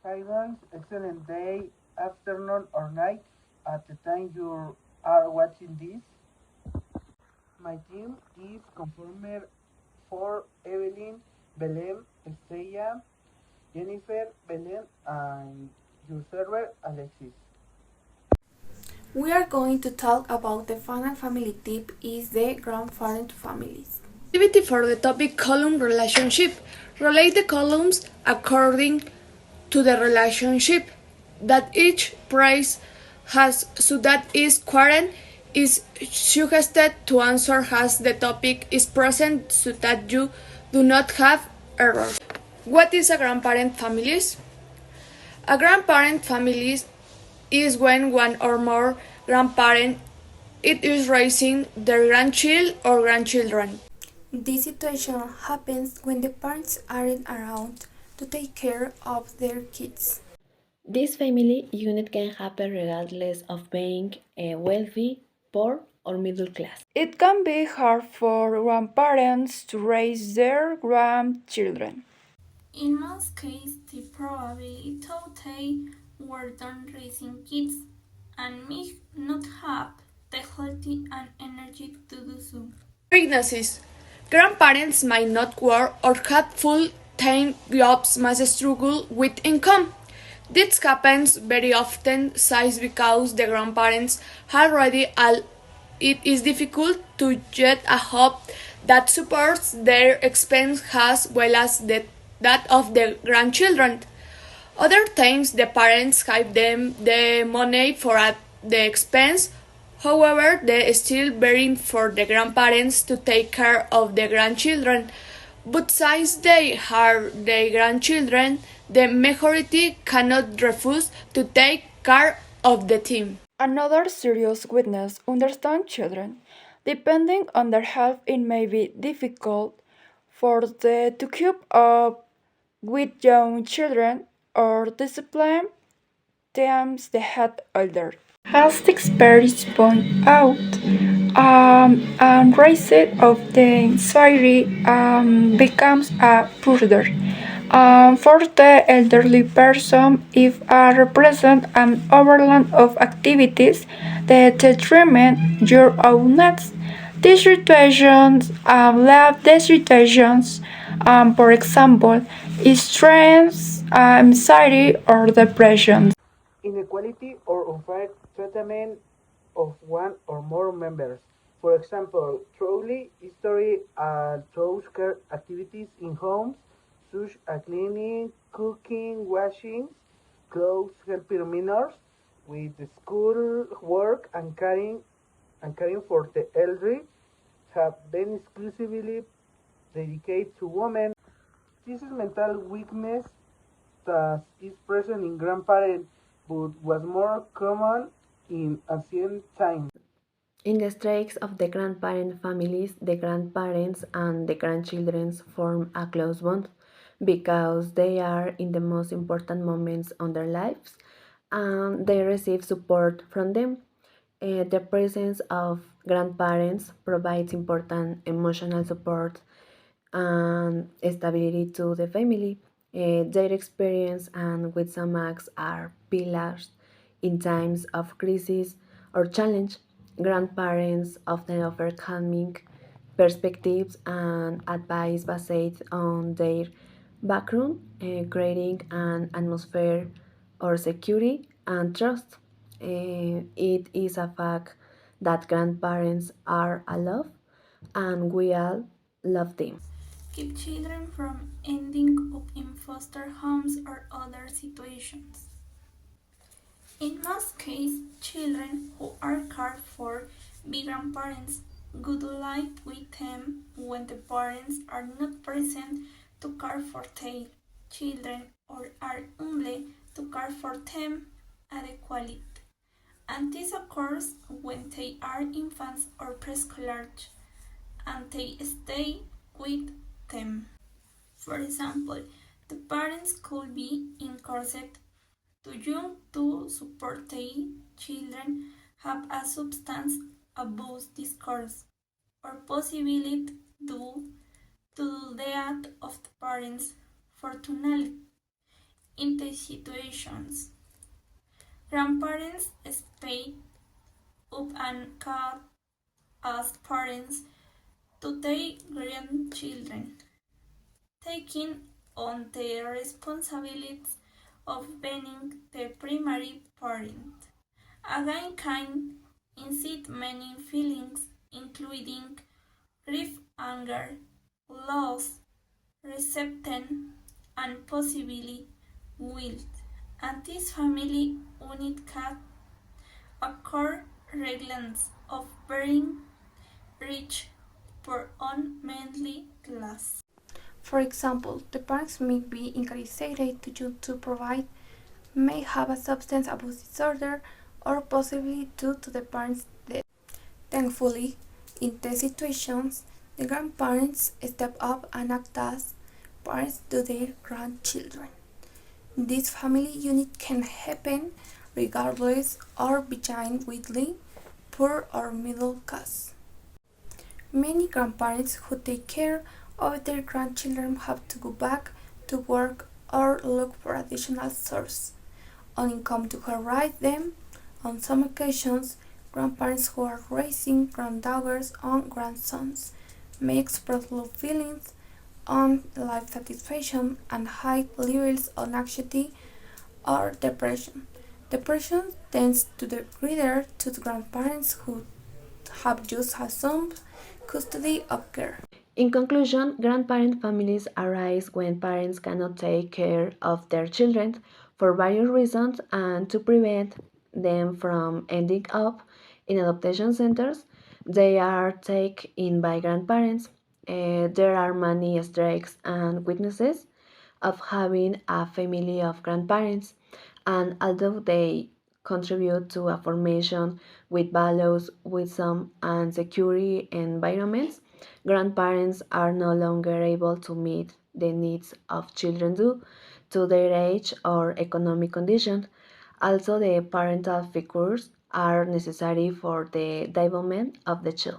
Hi guys, excellent day, afternoon or night at the time you are watching this. My team is conformed for Evelyn, Belém, Estrella, Jennifer, Belén, and your server Alexis. We are going to talk about the final family tip is the grandparent families. Activity for the topic column relationship. Relate the columns according to the relationship that each price has so that each quadrant is suggested to answer as the topic is present so that you do not have errors. What is a grandparent families? A grandparent families is when one or more grandparent it is raising their grandchild or grandchildren. This situation happens when the parents aren't around to take care of their kids. This family unit can happen regardless of being a wealthy, poor, or middle class. It can be hard for grandparents to raise their grandchildren. In most cases, the probability that they were done raising kids and may not have the health and energy to do so. Weaknesses. Grandparents might not work or have full-time jobs must struggle with income. This happens very often size because the grandparents already it is difficult to get a job that supports their expense as well as that of the grandchildren. Other times the parents give them the money for the expense. However, they still bearing for the grandparents to take care of the grandchildren. But since they are the grandchildren, the majority cannot refuse to take care of the team. Another serious weakness understand children. Depending on their health, it may be difficult for them to keep up with young children or discipline them the head older. As the experts point out, and raising of the anxiety becomes a burden for the elderly person if represent an overload of activities that determine your own needs. These situations, for example, stress, anxiety, or depression. Inequality or unfair treatment of one or more members. For example, trolley history throws care activities in homes, such as cleaning, cooking, washing, clothes, helping minors with the school work and caring for the elderly have been exclusively dedicated to women. This is mental weakness that is present in grandparents but was more common in ancient times. In the strikes of the grandparent families, the grandparents and the grandchildren form a close bond because they are in the most important moments of their lives and they receive support from them. The presence of grandparents provides important emotional support and stability to the family. Their experience and wisdom acts are pillars in times of crisis or challenge. Grandparents often offer calming perspectives and advice based on their background, creating an atmosphere of security and trust. It is a fact that grandparents are alive and we all love them. Keep children from ending up in foster homes or other situations. In most cases, children who are cared for by grandparents would live with them when the parents are not present to care for their children or are unable to care for them adequately. And this occurs when they are infants or preschoolers and they stay with them. For example, the parents could be encouraged too young to support their children have a substance abuse discourse or possibly due to the death of the parents. Fortunately, in these situations. Grandparents speak up and call as parents to their grandchildren, taking on the responsibilities of being the primary parent. Again can incite many feelings, including grief, anger, loss, resentment, and possibly guilt. And this family unit can occur regardless of being rich or unmanly class. For example, the parents may be incarcerated to provide, may have a substance abuse disorder, or possibly due to the parents' death. Thankfully, in these situations, the grandparents step up and act as parents to their grandchildren. This family unit can happen regardless or being wealthy, poor or middle class. Many grandparents who take care of their grandchildren have to go back to work or look for additional source of income to help raise them. On some occasions, grandparents who are raising granddaughters or grandsons may express low feelings on life satisfaction and high levels of anxiety or depression. Depression tends to the greater to the grandparents who have just assumed custody of care. In conclusion, grandparent families arise when parents cannot take care of their children for various reasons, and to prevent them from ending up in adoption centers, they are taken in by grandparents. There are many strengths and weaknesses of having a family of grandparents, and although they contribute to a formation with values, wisdom, and security environments, grandparents are no longer able to meet the needs of children due to their age or economic condition. Also, the parental figures are necessary for the development of the child.